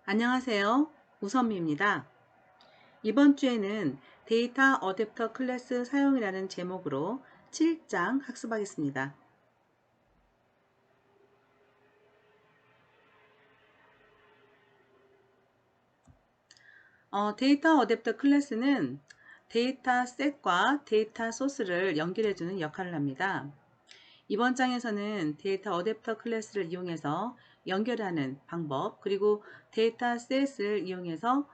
안녕하세요. 우선미입니다. 이번 주에는 데이터 어댑터 클래스 사용이라는 제목으로 7장 학습하겠습니다. 데이터 어댑터 클래스는 데이터 셋과 데이터 소스를 연결해주는 역할을 합니다. 이번 장에서는 데이터 어댑터 클래스를 이용해서 연결하는 방법, 그리고 데이터 셋을 이용해서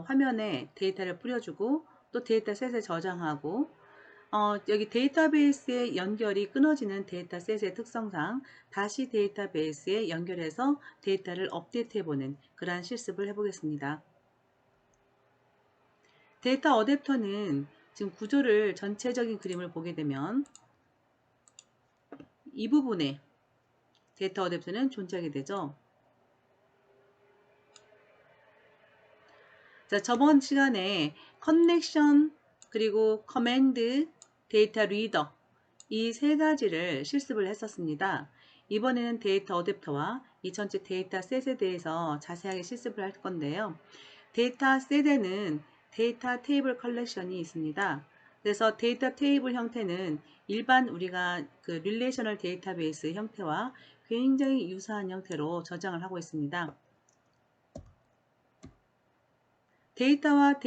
화면에 데이터를 뿌려주고 또 데이터 셋을 저장하고 여기 데이터베이스의 연결이 끊어지는 데이터셋의 특성상 다시 데이터베이스에 연결해서 데이터를 업데이트해보는 그러한 실습을 해보겠습니다. 데이터 어댑터는 지금 구조를 전체적인 그림을 보게 되면 이 부분에 데이터 어댑터는 존재하게 되죠. 자, 저번 시간에 커넥션 그리고 커맨드, 데이터 리더 이 세 가지를 실습을 했었습니다. 이번에는 데이터 어댑터와 이 전체 데이터 셋에 대해서 자세하게 실습을 할 건데요. 데이터 셋에는 데이터 테이블 컬렉션이 있습니다. 그래서 데이터 테이블 형태는 일반 우리가 그 릴레이셔널 데이터베이스 형태와 굉장히 유사한 형태로 저장을 하고 있습니다. 데이터와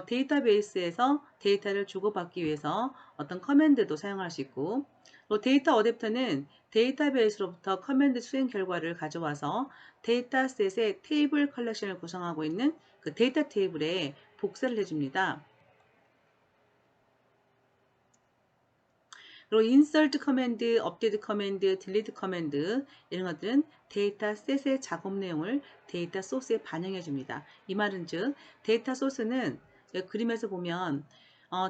데이터베이스에서 데이터를 주고받기 위해서 어떤 커맨드도 사용할 수 있고, 또 데이터 어댑터는 데이터베이스로부터 커맨드 수행 결과를 가져와서 데이터셋의 테이블 컬렉션을 구성하고 있는 그 데이터 테이블에 복사를 해줍니다. 그리고 insert 커맨드, update 커맨드, delete 커맨드 이런 것들은 데이터 셋의 작업 내용을 데이터 소스에 반영해 줍니다. 이 말은 즉 데이터 소스는 그림에서 보면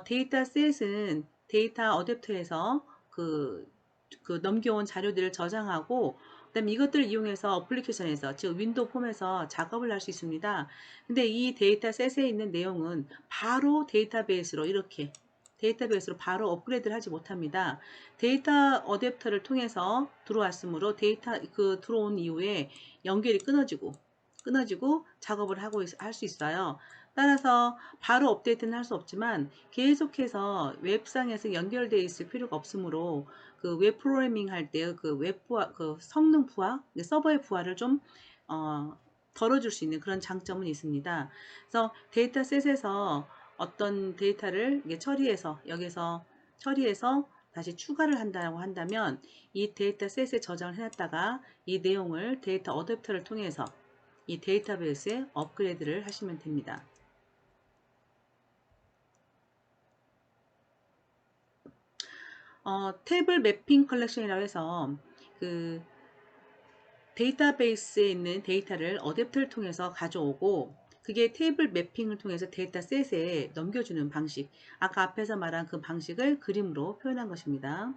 데이터 셋은 데이터 어댑터에서 그 넘겨온 자료들을 저장하고 그다음에 이것들을 이용해서 어플리케이션에서 즉 윈도우 폼에서 작업을 할 수 있습니다. 근데 이 데이터 셋에 있는 내용은 바로 데이터베이스로 이렇게 데이터베이스로 바로 업그레이드를 하지 못합니다. 데이터 어댑터를 통해서 들어왔으므로 들어온 이후에 연결이 끊어지고 작업을 할 수 있어요. 따라서 바로 업데이트는 할 수 없지만 계속해서 웹상에서 연결되어 있을 필요가 없으므로 그 웹 프로그래밍 할 때 그 웹 부하, 그 성능 부하, 서버의 부하를 좀 덜어줄 수 있는 그런 장점은 있습니다. 그래서 데이터셋에서 어떤 데이터를 처리해서 여기서 처리해서 다시 추가를 한다고 한다면 이 데이터셋에 저장을 해놨다가 이 내용을 데이터 어댑터를 통해서 이 데이터베이스에 업그레이드를 하시면 됩니다. 테이블 매핑 컬렉션이라고 해서 그 데이터베이스에 있는 데이터를 어댑터를 통해서 가져오고 그게 테이블 매핑을 통해서 데이터셋에 넘겨주는 방식, 아까 앞에서 말한 그 방식을 그림으로 표현한 것입니다.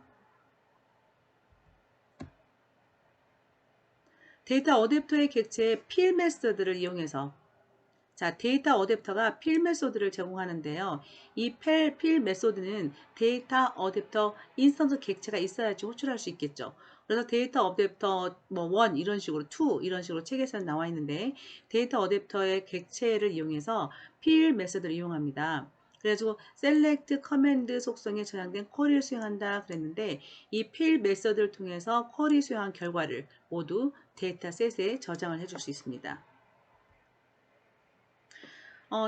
데이터 어댑터의 객체 필 메서드를 이용해서 자, 데이터 어댑터가 필 메소드를 제공하는데요. 이 필 메소드는 데이터 어댑터 인스턴스 객체가 있어야지 호출할 수 있겠죠. 그래서 데이터 어댑터 뭐 1 이런 식으로 2 이런 식으로 책에서는 나와 있는데 데이터 어댑터의 객체를 이용해서 필 메소드를 이용합니다. 그래가지고 select 커맨드 속성에 저장된 쿼리를 수행한다 그랬는데 이 필 메소드를 통해서 쿼리 수행한 결과를 모두 데이터셋에 저장을 해줄 수 있습니다.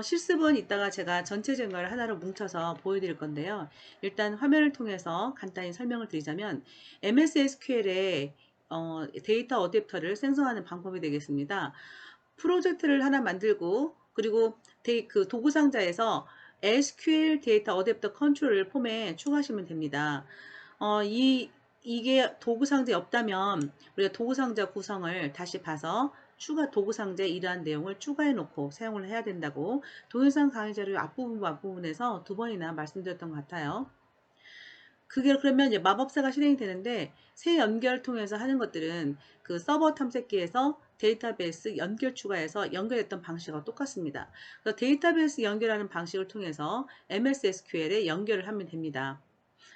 실습은 이따가 제가 전체적인 걸 하나로 뭉쳐서 보여드릴 건데요. 일단 화면을 통해서 간단히 설명을 드리자면 MS SQL의 데이터 어댑터를 생성하는 방법이 되겠습니다. 프로젝트를 하나 만들고 그리고 그 도구 상자에서 SQL 데이터 어댑터 컨트롤 폼에 추가하시면 됩니다. 이게 도구 상자에 없다면 우리가 도구 상자 구성을 다시 봐서 도구 상자에 이러한 내용을 추가해 놓고 사용을 해야 된다고 동영상 강의 자료 앞부분에서 2번이나 말씀드렸던 것 같아요. 그게 그러면 이제 마법사가 실행이 되는데 새 연결을 통해서 하는 것들은 그 서버 탐색기에서 데이터베이스 연결 추가해서 연결했던 방식과 똑같습니다. 그래서 데이터베이스 연결하는 방식을 통해서 MS SQL에 연결을 하면 됩니다.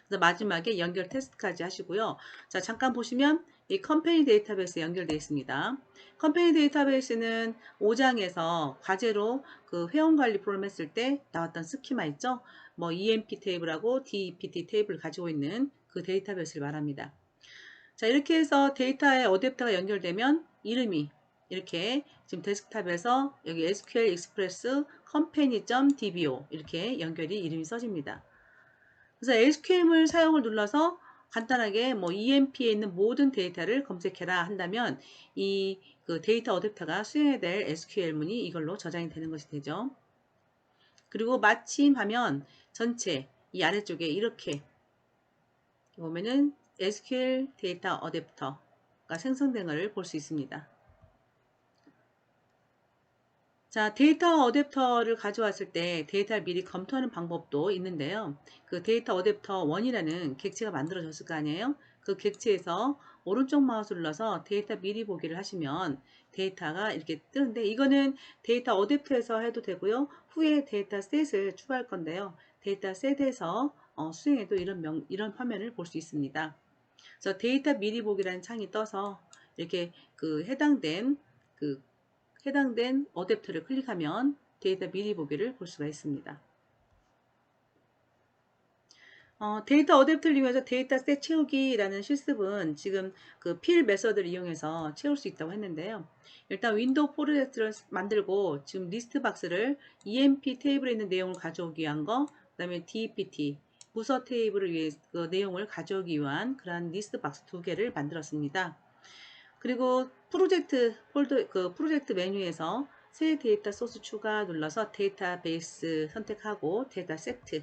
그래서 마지막에 연결 테스트까지 하시고요. 자, 잠깐 보시면 이 컴퍼니 데이터베이스에 연결되어 있습니다. 컴퍼니 데이터베이스는 5장에서 과제로 그 회원관리 프로그램 했을 때 나왔던 스키마 있죠? 뭐 EMP 테이블하고 DEPT 테이블을 가지고 있는 그 데이터베이스를 말합니다. 자, 이렇게 해서 데이터에 어댑터가 연결되면 이름이 이렇게 지금 데스크탑에서 여기 SQL 익스프레스 company.dbo 이렇게 연결이 이름이 써집니다. 그래서 SQL 사용을 눌러서 간단하게 뭐 EMP에 있는 모든 데이터를 검색해라 한다면 이 그 데이터 어댑터가 수행해야 될 SQL문이 이걸로 저장이 되는 것이 되죠. 그리고 마침 하면 전체 이 아래쪽에 이렇게 보면은 SQL 데이터 어댑터가 생성된 것을 볼 수 있습니다. 자, 데이터 어댑터를 가져왔을 때 데이터를 미리 검토하는 방법도 있는데요. 그 데이터 어댑터 1이라는 객체가 만들어졌을 거 아니에요? 그 객체에서 오른쪽 마우스를 눌러서 데이터 미리 보기를 하시면 데이터가 이렇게 뜨는데 이거는 데이터 어댑터에서 해도 되고요. 후에 데이터 셋을 추가할 건데요. 데이터 셋에서 수행해도 이런 화면을 볼 수 있습니다. 그래서 데이터 미리 보기라는 창이 떠서 이렇게 그 해당된 어댑터를 클릭하면 데이터 미리 보기를 볼 수가 있습니다. 데이터 어댑터를 이용해서 데이터셋 채우기라는 실습은 지금 그 필 메서드를 이용해서 채울 수 있다고 했는데요. 일단 윈도우 프로젝트를 만들고 지금 리스트 박스를 EMP 테이블에 있는 내용을 가져오기 위한 거, 그 다음에 DPT 부서 테이블을 위해 그 내용을 가져오기 위한 그러한 리스트 박스 2개를 만들었습니다. 그리고 프로젝트 메뉴에서 새 데이터 소스 추가 눌러서 데이터베이스 선택하고 데이터 세트.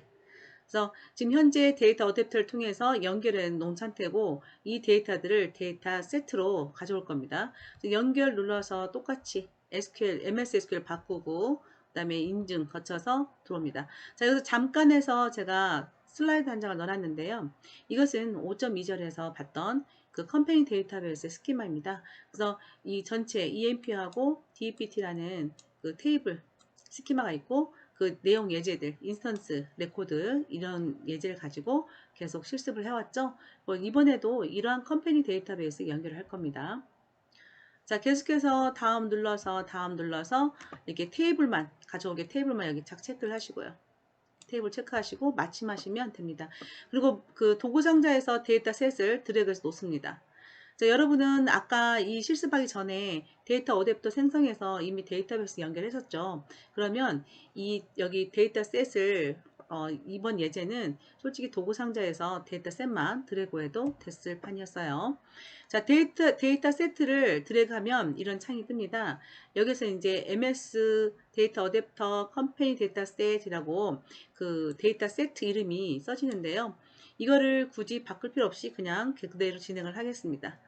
그래서 지금 현재 데이터 어댑터를 통해서 연결해 놓은 상태고 이 데이터들을 데이터 세트로 가져올 겁니다. 연결 눌러서 똑같이 MS SQL 바꾸고 그다음에 인증 거쳐서 들어옵니다. 자, 여기서 잠깐 해서 제가 슬라이드 한 장을 넣어놨는데요. 이것은 5.2절에서 봤던 그 컴퍼니 데이터베이스 스키마입니다. 그래서 이 전체 EMP하고 DPT라는 그 테이블 스키마가 있고 그 내용 예제들, 인스턴스, 레코드 이런 예제를 가지고 계속 실습을 해왔죠. 이번에도 이러한 컴퍼니 데이터베이스 연결을 할 겁니다. 자, 계속해서 다음 눌러서 이렇게 테이블만 가져오게 테이블만 여기 착 체크를 하시고요. 테이블 체크하시고 마침하시면 됩니다. 그리고 그 도구 상자에서 데이터셋을 드래그해서 놓습니다. 자, 여러분은 아까 이 실습하기 전에 데이터 어댑터 생성해서 이미 데이터베이스 연결했었죠. 그러면 여기 데이터셋을 이번 예제는 솔직히 도구 상자에서 데이터셋만 드래그해도 됐을 판이었어요. 자, 데이터 세트를 드래그하면 이런 창이 뜹니다. 여기서 이제 MS 데이터 어댑터 컴퍼니 데이터 셋이라고 그 데이터 세트 이름이 써지는데요. 이거를 굳이 바꿀 필요 없이 그냥 그대로 진행을 하겠습니다.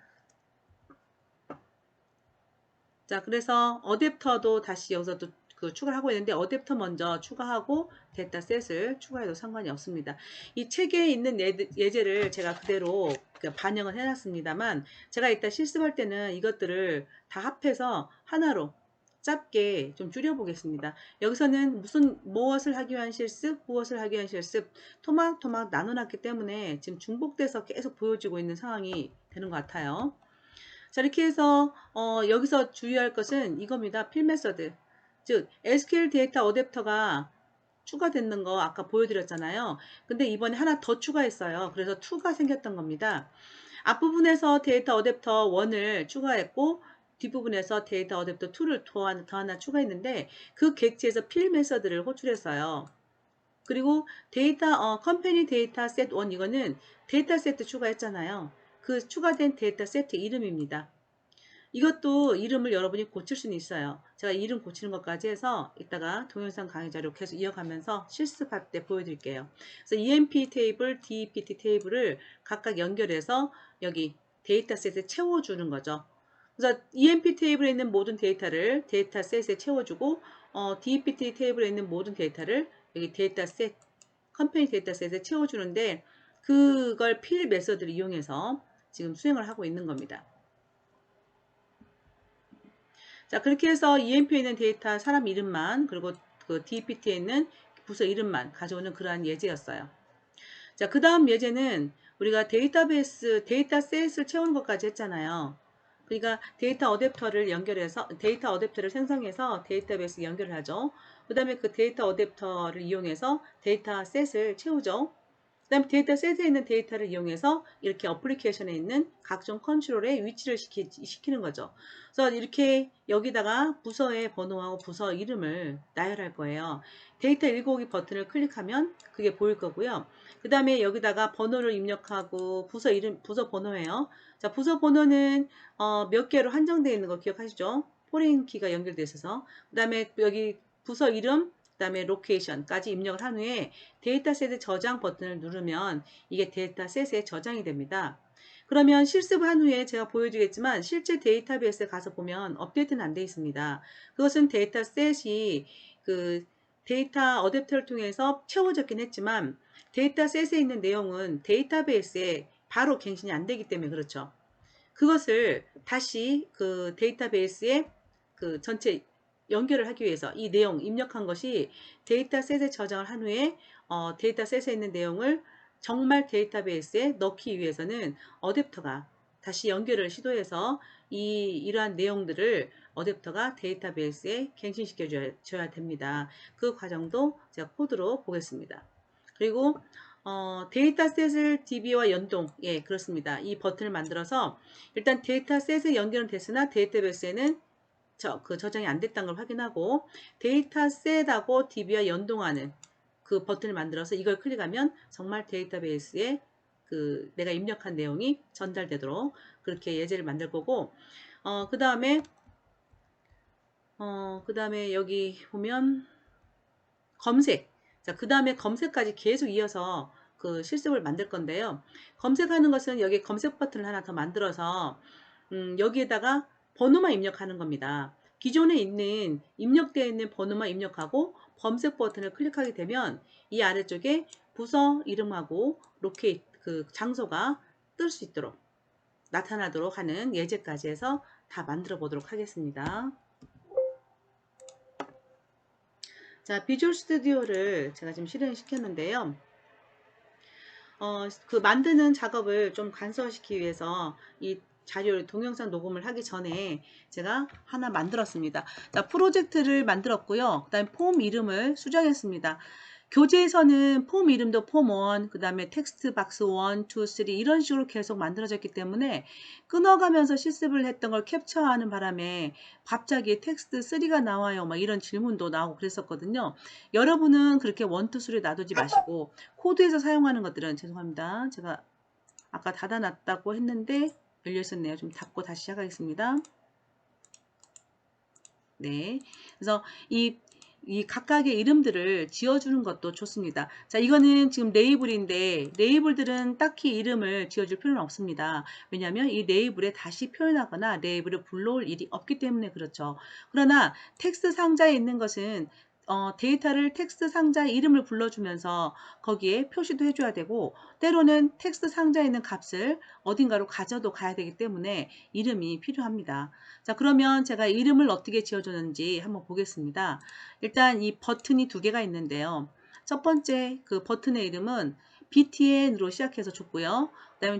자, 그래서 어댑터도 다시 여기서도 그 추가를 하고 있는데 어댑터 먼저 추가하고 데이터셋을 추가해도 상관이 없습니다. 이 책에 있는 예제를 제가 그대로 반영을 해놨습니다만 제가 이따 실습할 때는 이것들을 다 합해서 하나로 짧게 좀 줄여보겠습니다. 여기서는 무엇을 하기 위한 실습, 무엇을 하기 위한 실습 토막토막 나눠놨기 때문에 지금 중복돼서 계속 보여지고 있는 상황이 되는 것 같아요. 자, 이렇게 해서 여기서 주의할 것은 이겁니다. 필 메서드. 즉 SQL 데이터 어댑터가 추가됐는 거 아까 보여드렸잖아요. 근데 이번에 하나 더 추가했어요. 그래서 2가 생겼던 겁니다. 앞부분에서 데이터 어댑터 1을 추가했고 뒷부분에서 데이터 어댑터 2를 더 하나 추가했는데 그 객체에서 필 메서드를 호출했어요. 그리고 컴퍼니 데이터 셋 1 이거는 데이터 세트 추가했잖아요. 그 추가된 데이터 세트 이름입니다. 이것도 이름을 여러분이 고칠 수는 있어요. 제가 이름 고치는 것까지 해서 이따가 동영상 강의 자료 계속 이어가면서 실습할 때 보여드릴게요. 그래서 EMP 테이블, DPT 테이블을 각각 연결해서 여기 데이터셋에 채워주는 거죠. 그래서 EMP 테이블에 있는 모든 데이터를 데이터셋에 채워주고 DPT 테이블에 있는 모든 데이터를 여기 데이터셋, 컴퍼니 데이터셋에 채워주는데 그걸 필 메서드를 이용해서 지금 수행을 하고 있는 겁니다. 자, 그렇게 해서 EMP에 있는 데이터 사람 이름만 그리고 그 DPT에 있는 부서 이름만 가져오는 그러한 예제였어요. 자, 그 다음 예제는 우리가 데이터베이스, 데이터셋을 채우는 것까지 했잖아요. 그러니까 데이터 어댑터를 연결해서 데이터 어댑터를 생성해서 데이터베이스 연결을 하죠. 그 다음에 그 데이터 어댑터를 이용해서 데이터셋을 채우죠. 그 다음에 데이터셋에 있는 데이터를 이용해서 이렇게 어플리케이션에 있는 각종 컨트롤에 위치를 시키는 거죠. 그래서 이렇게 여기다가 부서의 번호하고 부서 이름을 나열할 거예요. 데이터 읽어오기 버튼을 클릭하면 그게 보일 거고요. 그 다음에 여기다가 번호를 입력하고 부서 이름, 부서 번호예요. 자, 부서 번호는 몇 개로 한정되어 있는 거 기억하시죠? 포린 키가 연결되어 있어서. 그 다음에 여기 부서 이름, 그 다음에 로케이션까지 입력을 한 후에 데이터셋의 저장 버튼을 누르면 이게 데이터셋에 저장이 됩니다. 그러면 실습을 한 후에 제가 보여주겠지만 실제 데이터베이스에 가서 보면 업데이트는 안 되어 있습니다. 그것은 데이터셋이 그 데이터 어댑터를 통해서 채워졌긴 했지만 데이터셋에 있는 내용은 데이터베이스에 바로 갱신이 안 되기 때문에 그렇죠. 그것을 다시 그 데이터베이스에 그 전체 연결을 하기 위해서 이 내용 입력한 것이 데이터셋에 저장을 한 후에 데이터셋에 있는 내용을 정말 데이터베이스에 넣기 위해서는 어댑터가 다시 연결을 시도해서 이러한 내용들을 어댑터가 데이터베이스에 갱신시켜 줘야 됩니다. 그 과정도 제가 코드로 보겠습니다. 그리고 데이터셋을 DB와 연동, 예, 그렇습니다. 이 버튼을 만들어서 일단 데이터셋에 연결은 됐으나 데이터베이스에는 저장이 안 됐다는 걸 확인하고 데이터셋하고 DB와 연동하는 그 버튼을 만들어서 이걸 클릭하면 정말 데이터베이스에 그 내가 입력한 내용이 전달되도록 그렇게 예제를 만들 거고 그 다음에 여기 보면 검색. 자, 그 다음에 검색까지 계속 이어서 그 실습을 만들 건데요. 검색하는 것은 여기 검색 버튼을 하나 더 만들어서 여기에다가 번호만 입력하는 겁니다. 기존에 있는 입력되어 있는 번호만 입력하고 검색 버튼을 클릭하게 되면 이 아래쪽에 부서 이름하고 로케이트 그 장소가 뜰 수 있도록 나타나도록 하는 예제까지 해서 다 만들어 보도록 하겠습니다. 자, 비주얼 스튜디오를 제가 지금 실행시켰는데요. 그 만드는 작업을 좀 간소화시키기 위해서 이 자료를 동영상 녹음을 하기 전에 제가 하나 만들었습니다. 자, 프로젝트를 만들었고요. 그 다음에 폼 이름을 수정했습니다. 교재에서는 폼 이름도 폼 1, 그 다음에 텍스트 박스 1, 2, 3 이런 식으로 계속 만들어졌기 때문에 끊어가면서 실습을 했던 걸 캡처하는 바람에 갑자기 텍스트 3가 나와요. 막 이런 질문도 나오고 그랬었거든요. 여러분은 그렇게 1, 2, 3 놔두지 마시고 코드에서 사용하는 것들은 죄송합니다. 제가 아까 닫아놨다고 했는데 열려 있었네요. 좀 닫고 다시 시작하겠습니다. 네. 그래서 이 각각의 이름들을 지어주는 것도 좋습니다. 자, 이거는 지금 레이블인데 레이블들은 딱히 이름을 지어줄 필요는 없습니다. 왜냐하면 이 레이블에 다시 표현하거나 레이블을 불러올 일이 없기 때문에 그렇죠. 그러나 텍스트 상자에 있는 것은 데이터를 텍스트 상자의 이름을 불러주면서 거기에 표시도 해줘야 되고 때로는 텍스트 상자에 있는 값을 어딘가로 가져도 가야 되기 때문에 이름이 필요합니다. 자, 그러면 제가 이름을 어떻게 지어줬는지 한번 보겠습니다. 일단 이 버튼이 두 개가 있는데요. 첫 번째 그 버튼의 이름은 btn으로 시작해서 줬고요. 그 다음에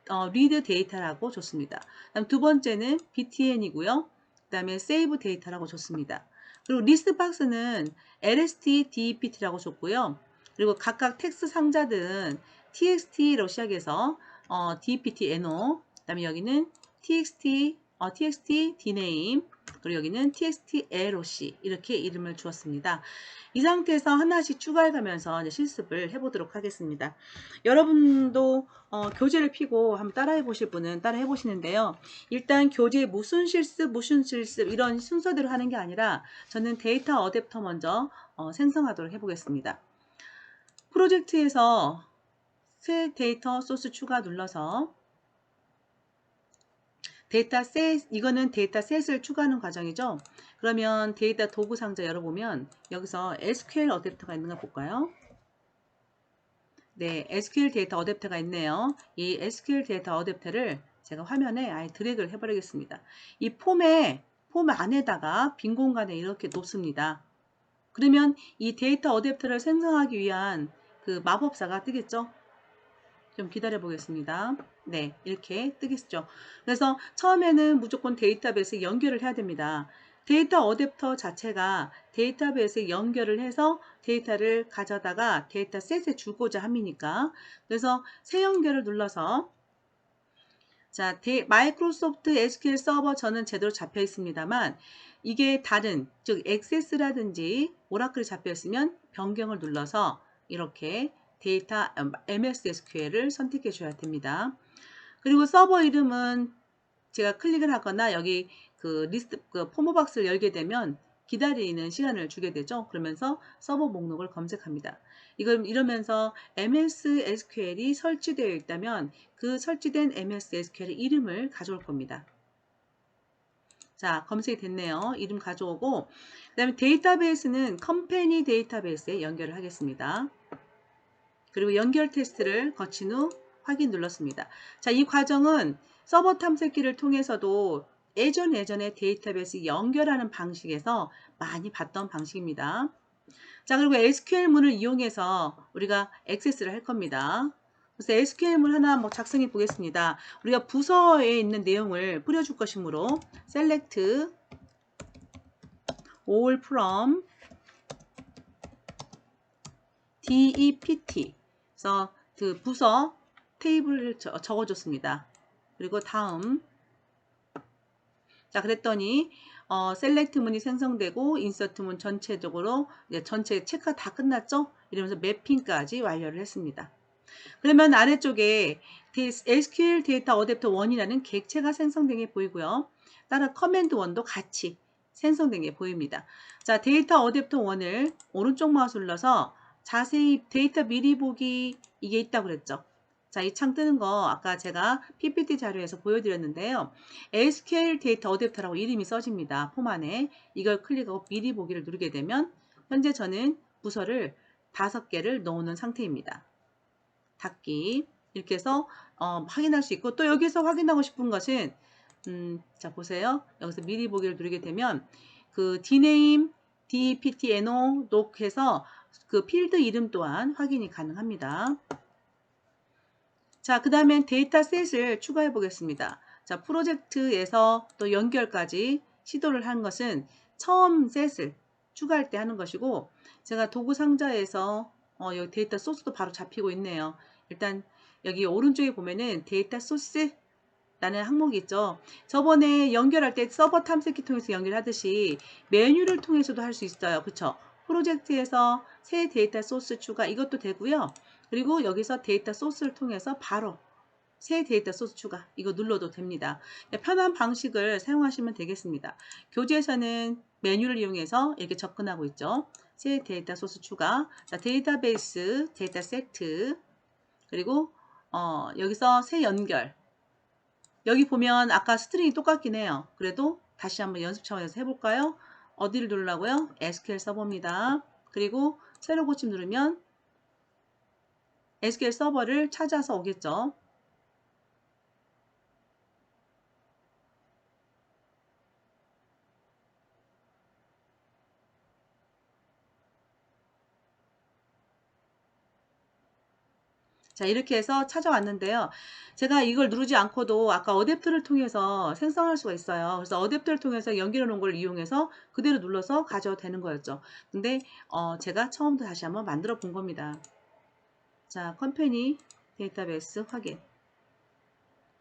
read data라고 줬습니다. 그다음 두 번째는 btn이고요. 그 다음에 save data라고 줬습니다. 그리고 리스트 박스는 lst dept라고 줬고요. 그리고 각각 텍스트 상자들은 txt로 시작해서 dept no, 그 다음에 여기는 txt dname, 그리고 여기는 txt loc 이렇게 이름을 주었습니다. 이 상태에서 하나씩 추가해가면서 이제 실습을 해보도록 하겠습니다. 여러분도 교재를 펴고 한번 따라해 보실 분은 따라해 보시는데요. 일단 교재 무슨 실습 이런 순서대로 하는 게 아니라 저는 데이터 어댑터 먼저 생성하도록 해보겠습니다. 프로젝트에서 새 데이터 소스 추가 눌러서 데이터셋, 이거는 데이터셋을 추가하는 과정이죠. 그러면 데이터 도구 상자 열어보면 여기서 SQL 어댑터가 있는가 볼까요? 네, SQL 데이터 어댑터가 있네요. 이 SQL 데이터 어댑터를 제가 화면에 아예 드래그를 해버리겠습니다. 이 폼 안에다가 빈 공간에 이렇게 놓습니다. 그러면 이 데이터 어댑터를 생성하기 위한 그 마법사가 뜨겠죠? 좀 기다려 보겠습니다. 네, 이렇게 뜨겠죠. 그래서 처음에는 무조건 데이터베이스에 연결을 해야 됩니다. 데이터 어댑터 자체가 데이터베이스에 연결을 해서 데이터를 가져다가 데이터셋에 주고자 함이니까. 그래서 새 연결을 눌러서 자, 마이크로소프트 SQL 서버 저는 제대로 잡혀 있습니다만 이게 다른 즉 액세스라든지 오라클이 잡혀 있으면 변경을 눌러서 이렇게 데이터 MS SQL을 선택해 줘야 됩니다. 그리고 서버 이름은 제가 클릭을 하거나 여기 그 리스트 그 폼업박스를 열게 되면 기다리는 시간을 주게 되죠. 그러면서 서버 목록을 검색합니다. 이러면서 MS SQL이 설치되어 있다면 그 설치된 MS SQL 이름을 가져올 겁니다. 자, 검색이 됐네요. 이름 가져오고 그 다음에 데이터베이스는 컴퍼니 데이터베이스에 연결을 하겠습니다. 그리고 연결 테스트를 거친 후 확인 눌렀습니다. 자, 이 과정은 서버 탐색기를 통해서도 예전에 데이터베이스 연결하는 방식에서 많이 봤던 방식입니다. 자, 그리고 SQL문을 이용해서 우리가 액세스를 할 겁니다. 그래서 SQL문 하나 뭐 작성해 보겠습니다. 우리가 부서에 있는 내용을 뿌려줄 것이므로 select all from DEPT 그래서 그 부서 테이블을 적어줬습니다. 그리고 다음 자 그랬더니 셀렉트 문이 생성되고 인서트 문 전체적으로 전체 체크가 다 끝났죠? 이러면서 매핑까지 완료를 했습니다. 그러면 아래쪽에 SQL 데이터 어댑터 1이라는 객체가 생성된 게 보이고요. 따라 커맨드 1도 같이 생성된 게 보입니다. 자, 데이터 어댑터 1을 오른쪽 마우스 눌러서 자세히 데이터 미리 보기 이게 있다고 그랬죠. 자, 이 창 뜨는 거 아까 제가 PPT 자료에서 보여드렸는데요. SQL 데이터 어댑터라고 이름이 써집니다. 폼 안에 이걸 클릭하고 미리 보기를 누르게 되면 현재 저는 부서를 5개를 넣어놓은 상태입니다. 닫기 이렇게 해서 확인할 수 있고 또 여기서 확인하고 싶은 것은 자 보세요. 여기서 미리 보기를 누르게 되면 그 dname, dpt, no, doc 해서 그 필드 이름 또한 확인이 가능합니다. 자, 그 다음에 데이터셋을 추가해 보겠습니다. 자, 프로젝트에서 또 연결까지 시도를 한 것은 처음 셋을 추가할 때 하는 것이고 제가 도구 상자에서 여기 데이터 소스도 바로 잡히고 있네요. 일단 여기 오른쪽에 보면은 데이터 소스 라는 항목이 있죠. 저번에 연결할 때 서버 탐색기 통해서 연결하듯이 메뉴를 통해서도 할 수 있어요. 그쵸? 프로젝트에서 새 데이터 소스 추가 이것도 되고요. 그리고 여기서 데이터 소스를 통해서 바로 새 데이터 소스 추가 이거 눌러도 됩니다. 편한 방식을 사용하시면 되겠습니다. 교재에서는 메뉴를 이용해서 이렇게 접근하고 있죠. 새 데이터 소스 추가, 자, 데이터베이스, 데이터 세트, 그리고 여기서 새 연결. 여기 보면 아까 스트링이 똑같긴 해요. 그래도 다시 한번 연습 차원에서 해볼까요? 어디를 누르라고요? SQL 서버입니다. 그리고 새로 고침 누르면 SQL 서버를 찾아서 오겠죠. 자, 이렇게 해서 찾아왔는데요. 제가 이걸 누르지 않고도 아까 어댑터를 통해서 생성할 수가 있어요. 그래서 어댑터를 통해서 연결해 놓은 걸 이용해서 그대로 눌러서 가져도 되는 거였죠. 근데 제가 처음부터 다시 한번 만들어 본 겁니다. 자, 컴퍼니 데이터베이스 확인.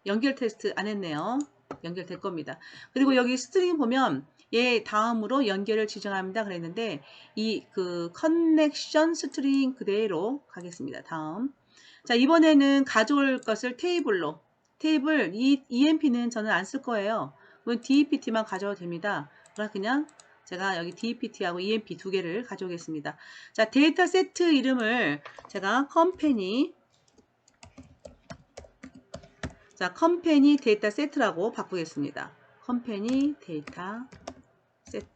연결 테스트 안 했네요. 연결될 겁니다. 그리고 여기 스트링 보면 얘 다음으로 연결을 지정합니다. 그랬는데 이 그 커넥션 스트링 그대로 가겠습니다. 다음. 자, 이번에는 가져올 것을 테이블로. 테이블 EMP는 저는 안 쓸 거예요. 그건 DEPT만 가져도 됩니다. 그러니까 그냥 제가 여기 DEPT하고 EMP 두 개를 가져오겠습니다. 자, 데이터 세트 이름을 제가 컴퍼니 자, 컴퍼니 데이터 세트라고 바꾸겠습니다. 컴퍼니 데이터 세트.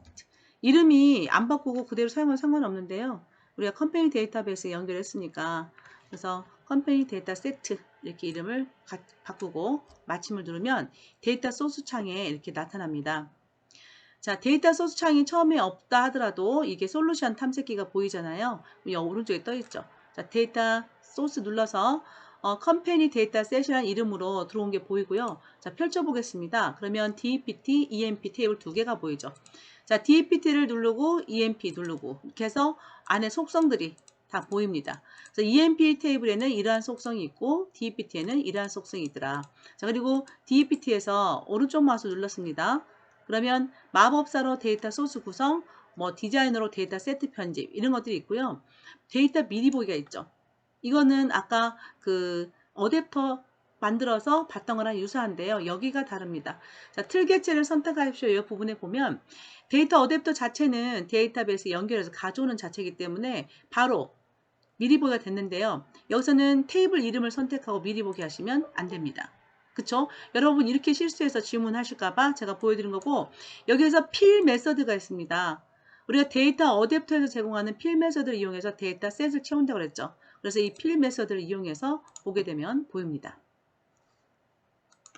이름이 안 바꾸고 그대로 사용하면 상관없는데요. 우리가 컴퍼니 데이터베이스에 연결했으니까 그래서 컴퍼니 데이터 세트 이렇게 이름을 바꾸고 마침을 누르면 데이터 소스 창에 이렇게 나타납니다. 자, 데이터 소스 창이 처음에 없다 하더라도 이게 솔루션 탐색기가 보이잖아요. 여기 오른쪽에 떠 있죠. 자, 데이터 소스 눌러서 컴퍼니 데이터 셋이라는 이름으로 들어온 게 보이고요. 자, 펼쳐보겠습니다. 그러면 DEPT, EMP 테이블 두 개가 보이죠. 자, DEPT를 누르고 EMP 누르고 이렇게 해서 안에 속성들이 다 보입니다. 그래서 EMP 테이블에는 이러한 속성이 있고 DEPT에는 이러한 속성이 있더라. 자, 그리고 DEPT에서 오른쪽 마우스 눌렀습니다. 그러면 마법사로 데이터 소스 구성, 뭐 디자이너로 데이터 세트 편집 이런 것들이 있고요. 데이터 미리 보기가 있죠. 이거는 아까 그 어댑터 만들어서 봤던 거랑 유사한데요. 여기가 다릅니다. 자, 틀 개체를 선택하십시오. 이 부분에 보면 데이터 어댑터 자체는 데이터베이스 연결해서 가져오는 자체이기 때문에 바로 미리 보기가 됐는데요. 여기서는 테이블 이름을 선택하고 미리 보기 하시면 안 됩니다. 그쵸? 여러분 이렇게 실수해서 질문하실까봐 제가 보여드린 거고, 여기에서 필 메서드가 있습니다. 우리가 데이터 어댑터에서 제공하는 필 메서드를 이용해서 데이터 셋을 채운다고 그랬죠. 그래서 이 필 메서드를 이용해서 보게 되면 보입니다.